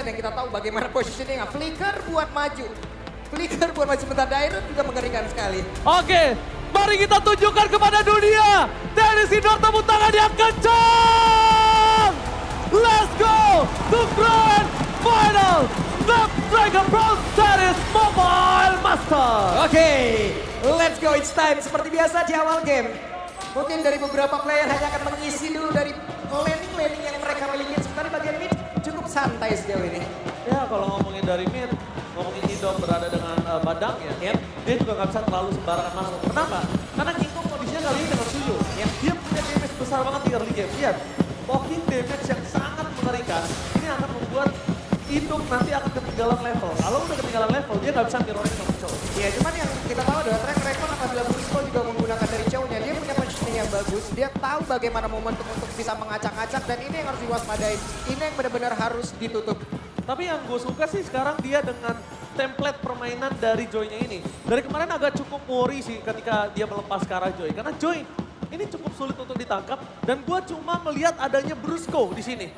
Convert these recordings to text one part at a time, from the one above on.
lane yang kita tahu bagaimana positioning. Flicker buat maju. Flicker buat maju sebentar, Dairon juga mengerikan sekali. Oke, mari kita tunjukkan kepada dunia. Dennis Sidor tepuk tangan yang kencang. Let's go to grand final. The Dragon Ball Series Mobile Master. Oke, let's go, it's time. Seperti biasa di awal game. Mungkin dari beberapa player hanya akan mengisi dulu dari laning yang mereka miliki. Sementara di bagian mid cukup santai sejauh ini. Ya kalau ngomongin dari mid, ngomongin Idom berada dengan Badang ya, dia juga nggak bisa terlalu sembarangan masuk. Kenapa? Karena Kinko kondisinya kali ini dengan Suyo. Dia punya damage besar banget di early game. Lihat, poking damage yang sangat mengerikan. Ini akan membuat Idom nanti akan ketinggalan level. Kalau udah ketinggalan level, dia nggak bisa mirroring sama Chow. Ya cuman yang kita tahu adalah track record apabila Brusco juga menggunakan dari Chow-nya. Dia punya positioning yang bagus, dia tahu bagaimana momentum untuk bisa mengacak-acak dan ini yang harus diwaspadai. Ini yang benar-benar harus ditutup. Tapi yang gue suka sih sekarang dia dengan template permainan dari Joy-nya ini. Dari kemarin agak cukup worry sih ketika dia melepas ke arah Joy. Karena Joy ini cukup sulit untuk ditangkap dan gue cuma melihat adanya Brusco di sini.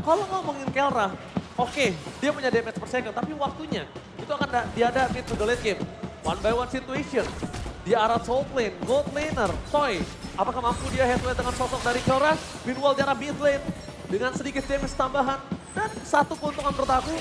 Kalau ngomongin Kelra, oke, dia punya damage per second, tapi waktunya itu akan diada mid to the late game. One by one situation. Di arah soul lane, gold laner, Toy. Apakah mampu dia head to head dengan sosok dari Kelra? Meanwhile di arah mid lane dengan sedikit damage tambahan. Dan satu keuntungan menurut aku,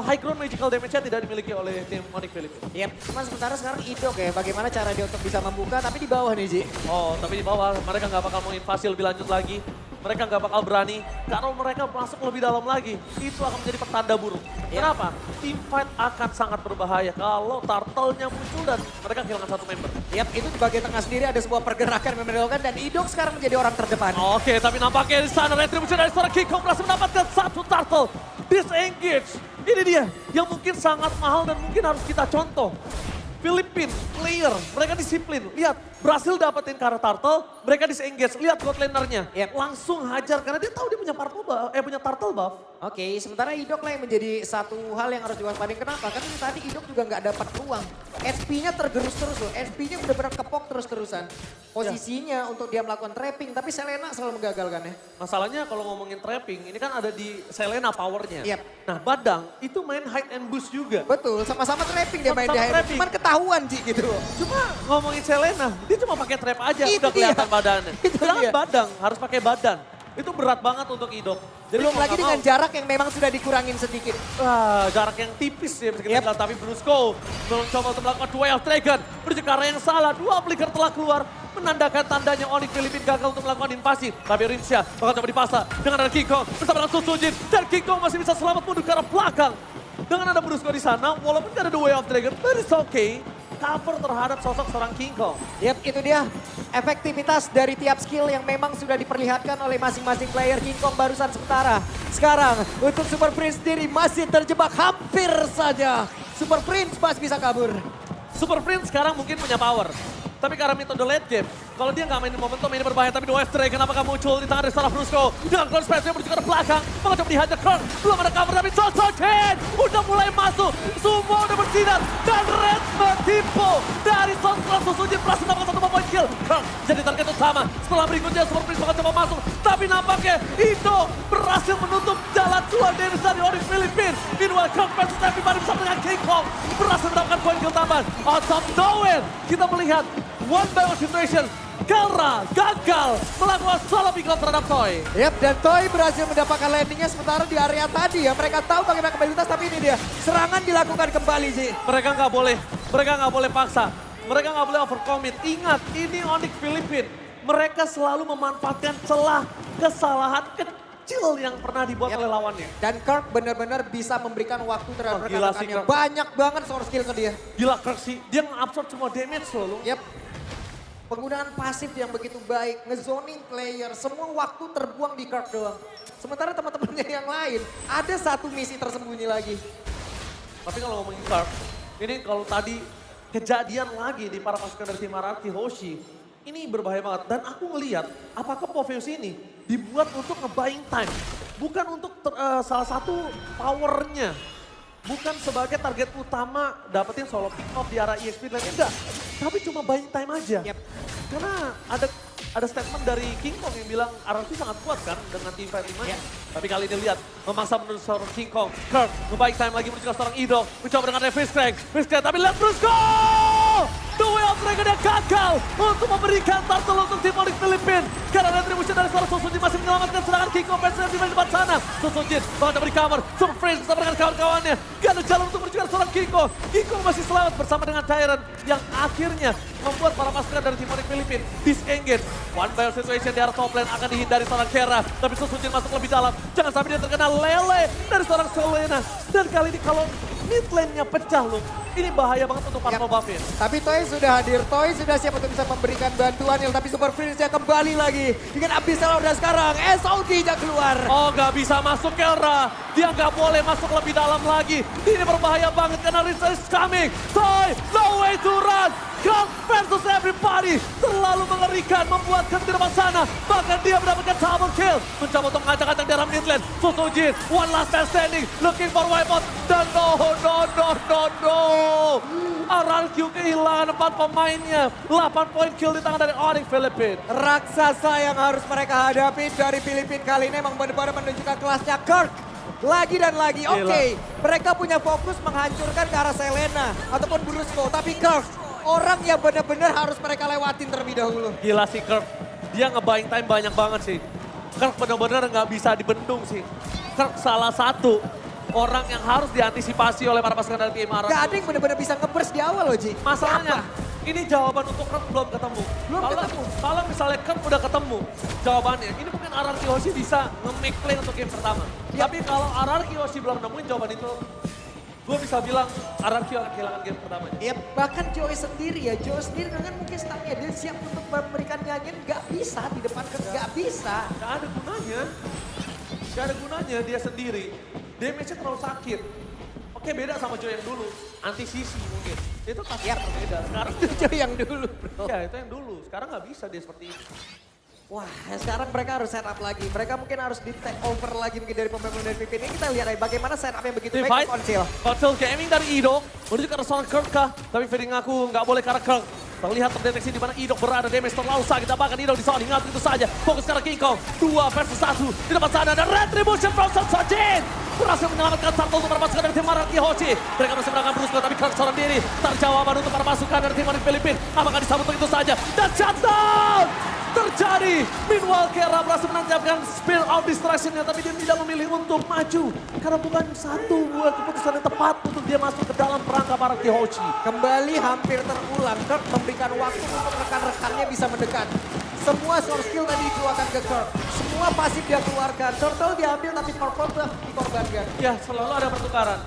high ground magical damage-nya tidak dimiliki oleh tim Onyx Philippines. Yep, cuman sementara sekarang Idok ya, bagaimana cara dia untuk bisa membuka, tapi di bawah nih Ji. Oh, tapi di bawah mereka nggak bakal mau invasi lebih lanjut lagi. Mereka nggak bakal berani. Kalau mereka masuk lebih dalam lagi, itu akan menjadi pertanda buruk. Kenapa? Team fight akan sangat berbahaya kalau turtle-nya muncul dan mereka kehilangan satu member. Yap, itu di bagian tengah sendiri ada sebuah pergerakan yang dilakukan dan Idok sekarang menjadi orang terdepan. Oke, tapi nampaknya di sana retribution dari seorang King Kong berhasil mendapatkan satu turtle. Disengage. Ini dia yang mungkin sangat mahal dan mungkin harus kita contoh. Filipin, player, mereka disiplin. Lihat, berhasil dapetin Kara Turtle, mereka disengage. Lihat god lanernya, langsung hajar karena dia tahu dia punya turtle buff. Oke, sementara Idok lah yang menjadi satu hal yang harus diwaspadai. Kenapa? Karena tadi Idok juga nggak dapat peluang. SP-nya tergerus terus loh, SP-nya benar-benar kepok terus-terusan. Posisinya untuk dia melakukan trapping, tapi Selena selalu menggagalkannya. Masalahnya kalau ngomongin trapping, ini kan ada di Selena powernya. Yep. Nah, Badang itu main hide and boost juga. Betul, sama-sama trapping dia main di Sama-sama akhir. trapping. Cuman ketahuan sih gitu. Cuma ngomongin Selena, dia cuma pakai trap aja, Itu udah kelihatan dia. badannya. Itu Sedangkan dia. Badang harus pakai badan. Itu berat banget untuk Idok. Jadi Belum mau lagi nggak dengan mau, jarak yang memang sudah dikurangin sedikit. jarak yang tipis ya bisa kita bilang. Tapi Brusco mencoba untuk melakukan duel Dragon. Menuju ke arah yang salah, dua flicker telah keluar. Menandakan tandanya Onyx Philippines gagal untuk melakukan invasi. Tapi Rinsha bakal coba dipasang dengan ada King Kong bersama dengan Susujin. Dan King Kong masih bisa selamat mundur ke arah belakang. Dengan ada Brusco di sana, walaupun tidak ada The Way of Dragon, but it's okay. Cover terhadap sosok seorang King Kong. Yap, itu dia efektivitas dari tiap skill yang memang sudah diperlihatkan oleh masing-masing player. King Kong barusan sementara. Sekarang untuk Super Prince sendiri masih terjebak hampir saja. Super Prince masih bisa kabur. Super Prince sekarang mungkin punya power. Tapi karena metode late game, kalau dia nggak mainin momentum ini berbahaya. Tapi The West Dragon apakah muncul di tangan dari seorang Brusco. Dengan Crown Space yang menuju ke belakang. Mencoba dihajar Crown. Belum ada cover tapi Sosoken udah mulai masuk. Semua udah bersinar. Dan Red Metipo dari Crown Susujin berhasil mendapatkan satu point kill. Crown jadi target utama. Setelah berikutnya Super Prince bakal coba masuk. Tapi nampaknya Indo berhasil menutup jalan dua damage dari Onyx Philippines. Meanwhile Crown Space everybody bersama dengan King Kong berhasil mendapatkan point kill tambahan. Out of nowhere kita melihat one by one situation, Kelra gagal melakukan solo pick up terhadap Toy. Yap, dan Toy berhasil mendapatkan landingnya sementara di area tadi ya. Mereka tahu bagaimana kembali lintas, tapi ini dia. Serangan dilakukan kembali sih. Mereka nggak boleh paksa. Mereka nggak boleh overcommit. Ingat, ini Onyx Philippines. Mereka selalu memanfaatkan celah kesalahan kecil yang pernah dibuat oleh lawannya. Dan Kirk benar-benar bisa memberikan waktu terhadap Gila sih, rekan-rekannya. Kirk. Banyak banget source skill ke dia. Gila Kirk sih, dia nge-absorb semua damage loh. Yap. Penggunaan pasif yang begitu baik, ngezoning player, semua waktu terbuang di Kirk doang. Sementara teman-temannya yang lain, ada satu misi tersembunyi lagi. Tapi kalau ngomongin Kirk, ini kalau tadi kejadian lagi di para pasukan dari tim Araki Hoshi, ini berbahaya banget. Dan aku ngelihat apakah Poveus ini dibuat untuk nge-buying time. Bukan untuk salah satu powernya. Bukan sebagai target utama dapetin solo pick off di arah EXP dan enggak. Tapi cuma buying time aja. Yep. Karena ada ada statement dari King Kong yang bilang RRQ sangat kuat kan dengan team fight 5-nya. Tapi kali ini lihat, memaksa menuju seorang King Kong. Kirk, ngebaik time lagi menuju ke seorang Idol. Mencoba dengan Fizzcrank, tapi lihat Brusco! Duel Dragon yang gagal untuk memberikan turtle untuk tim Onyx Filipina. Karena retribution dari seorang Sosojin masih menyelamatkan serangan King Kong versus di depan sana. Sosojin bahkan beri cover, Super Freeze bersama dengan kawan-kawannya. Gak ada jalan untuk menuju ke seorang King Kong. King Kong masih selamat bersama dengan Tyrant yang akhirnya membuat para pasukan dari tim Onyx Filipina disengage. One by situation di arah top lane akan dihindari seorang Kera. Tapi Sosojin masuk lebih dalam. Jangan sampai dia terkena lele dari seorang Selena. Dan kali ini kalau mid lane-nya pecah loh. Ini bahaya banget untuk Purple Buffin. Tapi Toy sudah hadir, Toy sudah siap untuk bisa memberikan bantuan. Tapi Super Prince-nya kembali lagi dengan Abyssal Order sekarang. SOD-nya keluar. Oh, nggak bisa masuk Kelra. Dia nggak boleh masuk lebih dalam lagi. Ini berbahaya banget karena Rizal is coming. Toy, no way to run. Kirk versus everybody. Terlalu mengerikan, membuat Kirk di depan sana. Bahkan dia mendapatkan double kill. Mencoba untuk ngacak-ngacak di arah mid lane. Sosojin, one last man standing. Looking for wipeout. Dan no. RRQ kehilangan 4 pemainnya. 8 poin kill di tangan dari Onyx Filipina. Raksasa yang harus mereka hadapi dari Filipina kali ini memang benar-benar menunjukkan kelasnya Kirk. Lagi dan lagi, oke. Mereka punya fokus menghancurkan ke arah Selena ataupun Brusco. Tapi Kirk, orang yang benar-benar harus mereka lewatin terlebih dahulu. Gila sih Kirk. Dia nge-buying time banyak banget sih. Kirk benar-benar nggak bisa dibendung sih. Kirk salah satu orang yang harus diantisipasi oleh para pasukan dari tim RRQ. Gak ada yang benar-benar bisa nge-burst di awal loh, Ji. Masalahnya, ini jawaban untuk Kirk belum ketemu. Kalau misalnya Kirk udah ketemu jawabannya, ini mungkin RRQ Hoshi bisa nge-make play untuk game pertama. Tapi kalau RRQ Hoshi belum nemuin jawaban itu, gue bisa bilang RRQ akan kehilangan game pertamanya. Ya bahkan Joey sendiri dengan mungkin startnya dia siap untuk memberikan nyanyian gak bisa di depan Kirk, gak bisa. Gak ada gunanya. Gak ada gunanya dia sendiri. Damage-nya terlalu sakit. Oke, beda sama Joe yang dulu. Anti-sisi mungkin. Itu pasti berbeda. Sekarang Itu Joey yang dulu, bro. ya itu yang dulu. Sekarang nggak bisa dia seperti itu. Wah, sekarang mereka harus setup lagi. Mereka mungkin harus di take over lagi mungkin dari pemain-pemain dari VP ini. Kita lihat aja bagaimana setup yang begitu baik Konsil. Konsil gaming dari Idok. Menuju ke arah seorang Kirk kah? Tapi Fading ngaku nggak boleh ke arah Kirk. Terlihat terdeteksi di mana Idok berada. Damage terlalu sakit. Bahkan Idok disoal. Ingat itu saja. Fokus ke arah King Kong. 2 versus 1. Di depan sana ada Retribution from Sosojin. Berhasil menyelamatkan turtle untuk para pasukan dari tim RRQ Hoshi. Mereka masih menangkan Brusco tapi Kirk seorang diri. Terjawaban untuk para pasukan dari tim Onyx Filipina. Apakah disambut begitu saja? Dan shutdown! Terjadi. Meanwhile Kera berhasil menangkapkan Spear of Distraction-nya tapi dia tidak memilih untuk maju. Karena bukan satu buat keputusan yang tepat untuk dia masuk ke dalam perangkap RRQ Hoshi. Kembali hampir terulang. Kirk memberikan waktu untuk rekan-rekannya bisa mendekat. Semua source skill tadi dikeluarkan ke Kirk. Semua pasif dia keluarkan. Turtle diambil tapi Purple dikorbankan. Ya selalu ada pertukaran.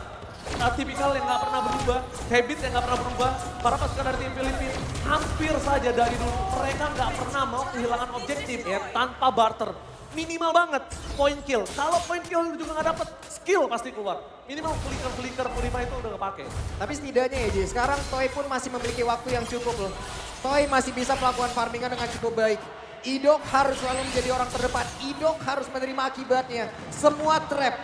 Tipikal yang nggak pernah berubah, habit yang nggak pernah berubah. Para pasukan dari tim Filipina hampir saja dari dulu mereka nggak pernah mau kehilangan objektif tanpa barter. Minimal banget point kill. Kalau point kill juga nggak dapet, skill pasti keluar. Minimal flicker Purify itu udah kepake. Tapi setidaknya ya Ji, sekarang Toy pun masih memiliki waktu yang cukup loh. Toy masih bisa melakukan farmingan dengan cukup baik. Idok harus selalu menjadi orang terdepan. Idok harus menerima akibatnya. Semua trap,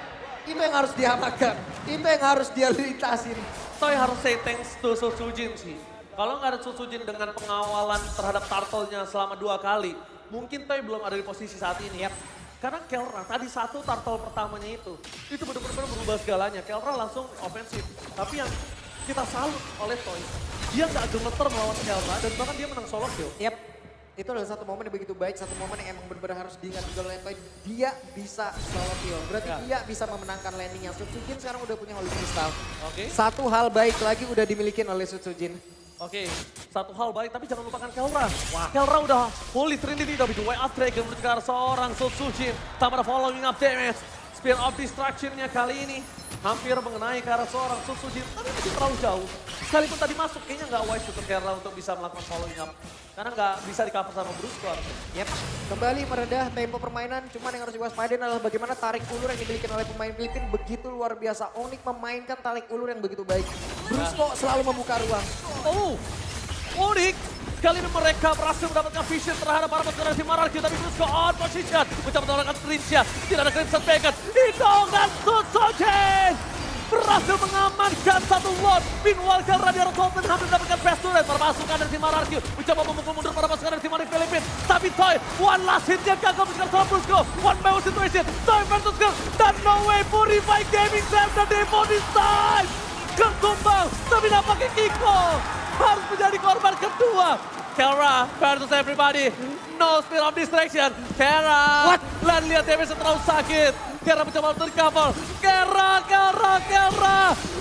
itu yang harus diamankan. Itu yang harus dia lintasin. Toy harus say thanks to Sosojin sih. Kalau nggak ada Sosojin dengan pengawalan terhadap turtle-nya selama 2 kali, mungkin Toy belum ada di posisi saat ini. Karena Kelra tadi satu turtle pertamanya itu benar-benar berubah segalanya. Kelra langsung ofensif. Tapi yang kita salut oleh Toy, dia nggak gemeter melawan Kelra dan bahkan dia menang solo kill. Itu adalah satu momen yang begitu baik, satu momen yang emang benar-benar harus diingat juga oleh Toy. Dia bisa solo kill, berarti dia bisa memenangkan landing yang Sosojin sekarang udah punya Holy Crystal. Satu hal baik lagi udah dimiliki oleh Sosojin. Oke, satu hal baik tapi jangan lupakan Kelra. Kelra udah Holy Trinity, udah bisa way up Dragon menuju ke arah seorang Sosojin. Tambah following up damage. Spear of Distraction-nya kali ini hampir mengenai ke arah seorang Sosojin. Tapi masih terlalu jauh. Sekalipun tadi masuk, kayaknya nggak wise untuk Kelra untuk bisa melakukan following up. Karena nggak bisa di cover sama Brusco. Kembali meredah tempo permainan, cuman yang harus diwaspadai adalah bagaimana tarik ulur yang dimiliki oleh pemain Filipina begitu luar biasa. Onyx memainkan tarik ulur yang begitu baik. Brusco selalu membuka ruang. Onyx kali ini mereka berhasil mendapatkan vision terhadap para pasukan tim RRQ, tapi Brusco on position. Mencoba mendapatkan Prince-nya, tidak ada Crimson Bacon. Idong dan Sosojin berhasil mengamankan satu Lord. Meanwhile, Kelra di arah Topin hampir mendapatkan best turret. Para pasukan dari tim RRQ mencoba memukul mundur para pasukan dari tim Onyx Philippines. Tapi Toy, one last hitnya gagal mencegat seorang Brusco. One by one situation, Toy versus Girl. Dan no way, Purify Gaming save the day for this time. Girl tumbang, tapi nampaknya Kiko harus menjadi korban kedua. Kelra versus everybody. No speed of distraction. Kelra. What? Lihat damage terlalu sakit. Kelra mencoba untuk recover. Kelra.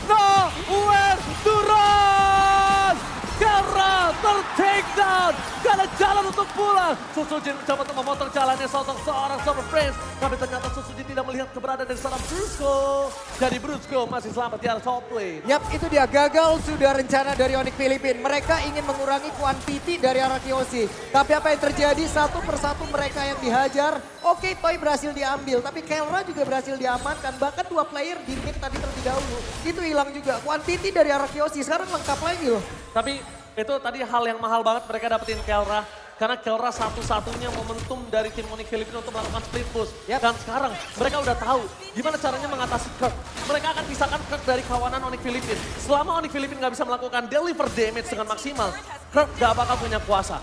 Nowhere to run. Kelra ter-take down. Gak ada jalan untuk pulang. Susujin mencoba untuk memotong jalannya seorang Super Prince. Tapi ternyata Susujin tidak melihat keberadaan dari seorang Brusco. Jadi Brusco masih selamat di arah top lane. Yap, itu dia gagal sudah rencana dari Onyx Philippines. Mereka ingin mengurangi kuantiti dari arah Kiyoshi. Tapi apa yang terjadi, satu persatu mereka yang dihajar. Oke, Toy berhasil diambil, tapi Kelra juga berhasil diamankan. Bahkan dua player di mid tadi terlebih dahulu. Itu hilang juga. Kuantiti dari arah Kiyoshi sekarang lengkap lagi loh. Tapi itu tadi hal yang mahal banget mereka dapetin Kelra. Karena Kelra satu-satunya momentum dari tim Onyx Philippines untuk melakukan split push. Yap. Dan sekarang mereka udah tahu gimana caranya mengatasi Kirk. Mereka akan pisahkan Kirk dari kawanan Onyx Philippines. Selama Onyx Philippines nggak bisa melakukan deliver damage dengan maksimal, Kirk nggak bakal punya kuasa.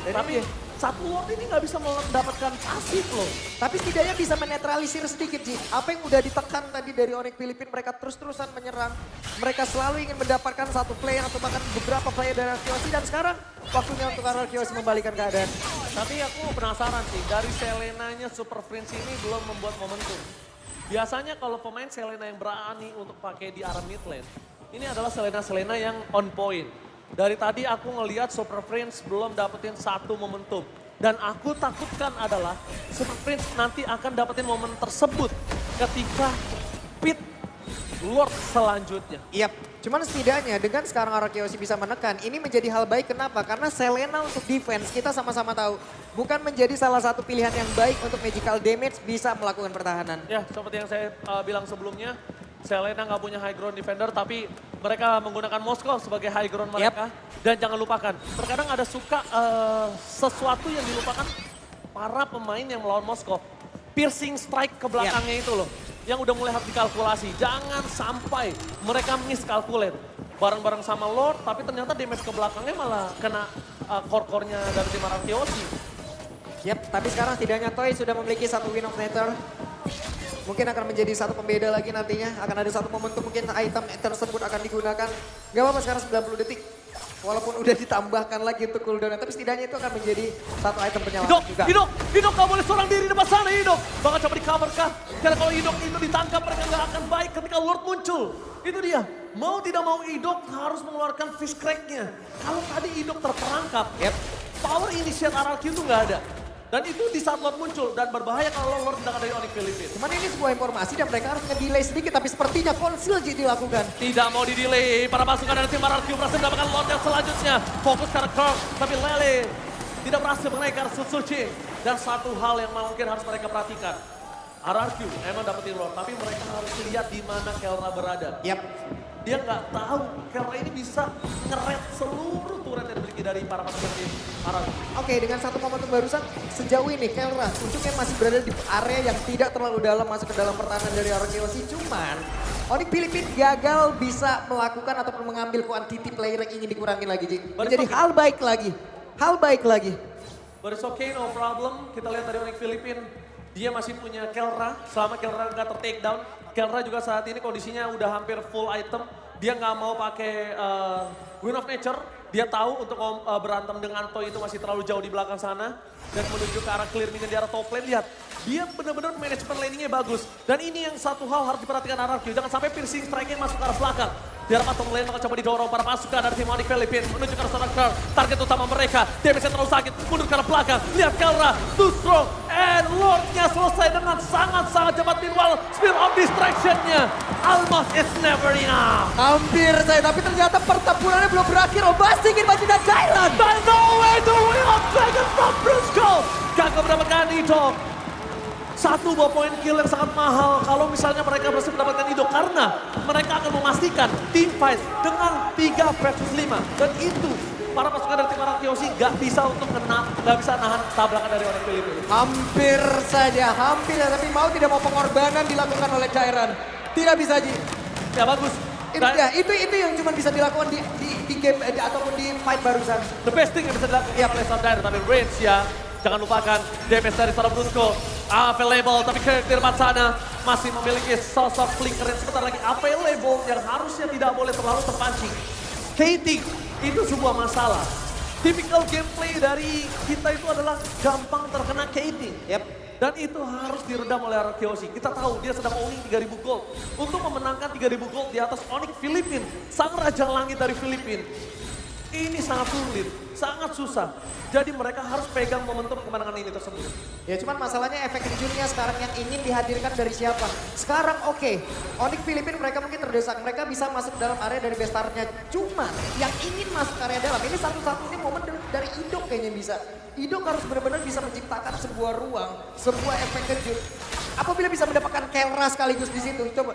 Tapi satu Lord ini nggak bisa mendapatkan pasif loh. Tapi setidaknya bisa menetralisir sedikit Ji. Apa yang udah ditekan tadi dari Onyx Philippines, mereka terus-terusan menyerang. Mereka selalu ingin mendapatkan satu play atau bahkan beberapa play dari Kiyoshi. Dan sekarang waktunya untuk Kiyoshi membalikan keadaan. Tapi aku penasaran sih, dari Selenanya Super Prince ini belum membuat momentum. Biasanya kalau pemain Selena yang berani untuk pakai di arah mid lane, ini adalah Selena yang on point. Dari tadi aku ngelihat Super Prince belum dapetin satu momentum. Dan aku takutkan adalah Super Prince nanti akan dapetin momen tersebut ketika pit Lord selanjutnya. Yap, cuman setidaknya dengan sekarang Kiyoshi bisa menekan, ini menjadi hal baik. Kenapa? Karena Selena untuk defense, kita sama-sama tahu, bukan menjadi salah satu pilihan yang baik untuk magical damage bisa melakukan pertahanan. Ya, seperti yang saya bilang sebelumnya, Selena nggak punya high ground defender, tapi mereka menggunakan Moskow sebagai high ground mereka. Dan jangan lupakan, terkadang ada suka sesuatu yang dilupakan para pemain yang melawan Moskow. Piercing strike ke belakangnya itu loh, yang udah mulai harus dikalkulasi. Jangan sampai mereka miskalkulate bareng-bareng sama Lord, tapi ternyata damage ke belakangnya malah kena core-core-nya dari tim Kiyoshi. Yap, tapi sekarang setidaknya Toy sudah memiliki satu win of nature. Mungkin akan menjadi satu pembeda lagi nantinya. Akan ada satu momentum mungkin item tersebut akan digunakan. Gak apa-apa sekarang 90 detik. Walaupun udah ditambahkan lagi untuk cooldown. Tapi setidaknya itu akan menjadi satu item penyelamat juga. Hidok gak boleh seorang diri depan sana Hidok. Bakal coba di cover kah? Karena kalau Hidok itu ditangkap mereka gak akan baik ketika Lord muncul. Itu dia. Mau tidak mau Hidok harus mengeluarkan fish crack-nya. Kalau tadi Hidok terperangkap, power initiate RRQ itu gak ada. Dan itu di saat Lord muncul dan berbahaya kalau Lord tidak ada dari Onyx Philippines. Cuman ini sebuah informasi dan mereka harus nge-delay sedikit, tapi sepertinya konsil dilakukan. Tidak mau di-delay, para pasukan dari tim RRQ berhasil mendapatkan Lord yang selanjutnya. Fokus ke Kirk, tapi Lele tidak berhasil menaikkan Suzuki. Dan satu hal yang mungkin harus mereka perhatikan. RRQ emang dapetin Lord, tapi mereka harus lihat di mana Kelra berada. Yap. Dia nggak tahu Kelra ini bisa nge-red seluruh turret yang dimiliki dari para pasukan tim RRQ. Oke, dengan satu momentum barusan, sejauh ini Kelra ujungnya masih berada di area yang tidak terlalu dalam masuk ke dalam pertahanan dari Kiyoshi. Cuman Onyx Philippines gagal bisa melakukan ataupun mengambil kuantiti player yang ingin dikurangi lagi, Ji. Menjadi hal baik lagi. Hal baik lagi. But it's okay, no problem. Kita lihat dari Onyx Philippines, dia masih punya Kelra. Selama Kelra nggak ter-take down, Kelra juga saat ini kondisinya udah hampir full item. Dia nggak mau pakai Win of Nature. Dia tahu untuk berantem dengan Toy itu masih terlalu jauh di belakang sana. Dan menuju ke arah clearing di arah top lane. Lihat, dia benar-benar manajemen laningnya bagus. Dan ini yang satu hal harus diperhatikan RRQ. Jangan sampai piercing strike-nya masuk ke arah belakang. Di arah bottom lane maka coba didorong para pasukan dari tim Onyx Philippines. Menuju ke arah seorang Kirk. Target utama mereka. Damage-nya terlalu sakit. Mundur ke arah belakang. Lihat Kelra. Too strong. And Lord-nya selesai dengan sangat-sangat cepat. Meanwhile, speed of distraction-nya. Almost it's never enough. Hampir saya, tapi ternyata pertempurannya belum berakhir. Obasi ingin maju dan Jairan. But no way to win on Dragon from Brusco. Gagal mendapatkan Hidok. Satu buah poin kill yang sangat mahal kalau misalnya mereka berhasil mendapatkan Hidok. Karena mereka akan memastikan team fight dengan 3 versus 5. Dan itu para pasukan dari tim Kiyoshi gak bisa untuk gak bisa nahan tabrakan dari Onyx Philippines. Hampir saja, hampir ya. Tapi mau tidak mau pengorbanan dilakukan oleh Jairan. Tidak bisa, Ji. Ya bagus. Itu Dan dia, itu yang cuma bisa dilakukan di game ataupun di fight barusan. the best thing yang bisa dilakukan ya play on dire, tapi range ya. Jangan lupakan damage dari seorang Brusco available, tapi ke depan sana masih memiliki sosok flicker yang sebentar lagi available yang harusnya tidak boleh terlalu terpancing. Kating itu sebuah masalah. Typical gameplay dari kita itu adalah gampang terkena Kating. Yep. Dan itu harus diredam oleh Arkeosi. Kita tahu dia sedang owning 3.000 gold. Untuk memenangkan 3.000 gold di atas Onyx Filipin, sang raja langit dari Filipin. Ini sangat sulit, sangat susah. Jadi mereka harus pegang momentum kemenangan ini tersebut. Ya cuman masalahnya efek kejutnya sekarang yang ingin dihadirkan dari siapa? Sekarang oke, Onyx Filipin mereka mungkin terdesak, mereka bisa masuk dalam area dari bestarnya. Cuman yang ingin masuk area dalam, ini satu-satunya momen dari Idok kayaknya bisa. Idok harus benar-benar bisa menciptakan sebuah ruang, sebuah efek kejut. Apabila bisa mendapatkan Kelra sekaligus di situ, coba.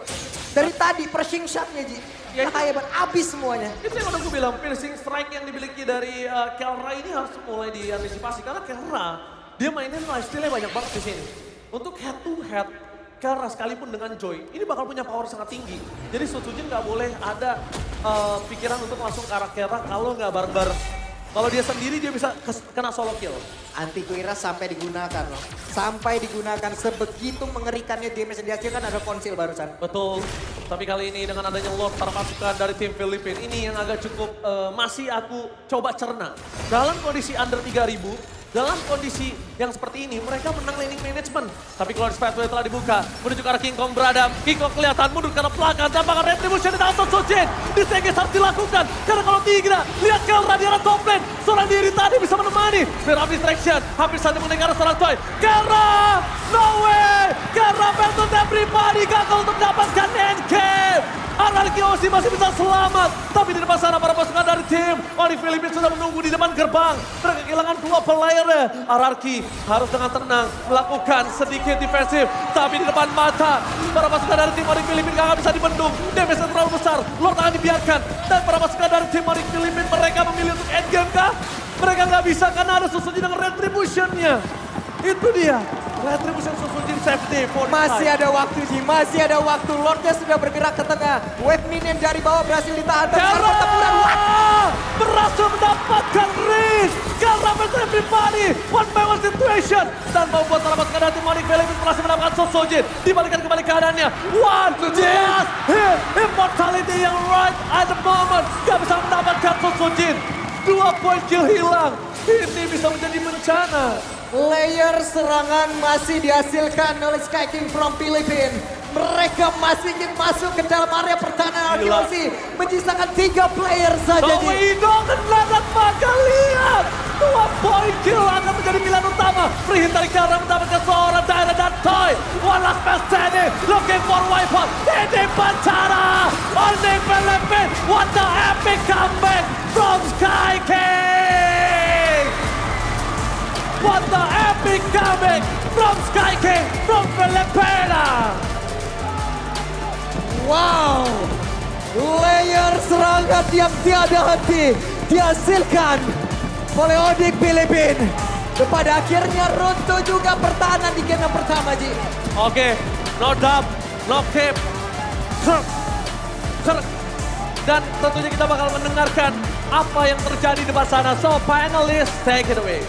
Dari tadi pressing shot-nya Ji, Ya, bahaya banget, abis semuanya. Itu yang udah gue bilang, piercing strike yang dimiliki dari Kelra ini harus mulai diantisipasi. Karena Kelra, dia mainin lifesteal-nya banyak banget di sini. Untuk head to head, Kelra sekalipun dengan Joy, ini bakal punya power sangat tinggi. Jadi Sutsujin nggak boleh ada pikiran untuk langsung ke arah Kelra kalau nggak bareng-bareng. Kalau dia sendiri dia bisa kena solo kill. Anti Kuiras sampai digunakan loh. Sampai digunakan sebegitu mengerikannya damage yang dihasilkan ada konsil barusan. Betul, tapi kali ini dengan adanya Lord terpasukan dari tim Filipina, ini yang agak cukup masih aku coba cerna. Dalam kondisi under 3.000, dalam kondisi yang seperti ini, mereka menang laning management. Tapi Glorious Pathway telah dibuka, menuju ke arah King Kong beradab. King Kong kelihatan mundur karena belakang, dampangan Retribution di tangan Sutsujin. Di CG harus dilakukan, karena kalau tidak, lihat Kelra di arah top lane. Seorang diri tadi bisa menemani. Spear of Distraction, hampir saja mendengar seorang Toy. Kelra, no way! Kelra battle everybody, gagal untuk mendapatkan endgame. Arkeosi masih bisa selamat, tapi di depan sana para pasukan dari tim Onyx Filipin sudah menunggu di depan gerbang. Mereka kehilangan 2 player. Ararki harus dengan tenang melakukan sedikit defensif, tapi di depan mata para pasukan dari tim Onyx Filipin gak bisa dibendung. Damage terlalu besar, Lord akan dibiarkan, dan para pasukan dari tim Onyx Filipin mereka memilih untuk endgame kah? Mereka gak bisa karena ada Sutsujin dengan Retribution-nya. Itu dia. Retribution Sutsujin safety for Masih ada waktu Ji, masih ada waktu. Lordnya sudah bergerak ke tengah. Wave minion dari bawah berhasil ditahan. Kelra berhasil mendapatkan Riz. Kelra versus everybody. One by one situation. Dan membuat para pasukan dari tim Onyx Filipin berhasil mendapatkan Sutsujin. Dibalikan kembali keadaannya. One last hit. Immortality yang right at the moment. Gak bisa mendapatkan Sutsujin. 2 poin kill hilang. Ini bisa menjadi bencana. Layer serangan masih dihasilkan oleh Sky King from Philippines. Mereka masih ingin masuk ke dalam area pertahanan Arkeosi. Menyisakan 3 player saja. Idok dan maka lihat. 2 poin kill akan menjadi pilihan utama. Free hit dari Kelra mendapatkan seorang Daira dan Toy. One last pass Danny. Looking for wipeout. Ini bencana. Onyx Filipin. What the epic comeback from Sky King. What the epic comeback from Sky King from Filipina. Wow. Layer serangan yang tiada henti dihasilkan oleh Onyx Filipin. Pada akhirnya runtuh juga pertahanan di game yang pertama Ji. Oke, no dub, no keep. Dan tentunya kita bakal mendengarkan apa yang terjadi di depan sana. So, panelists, take it away.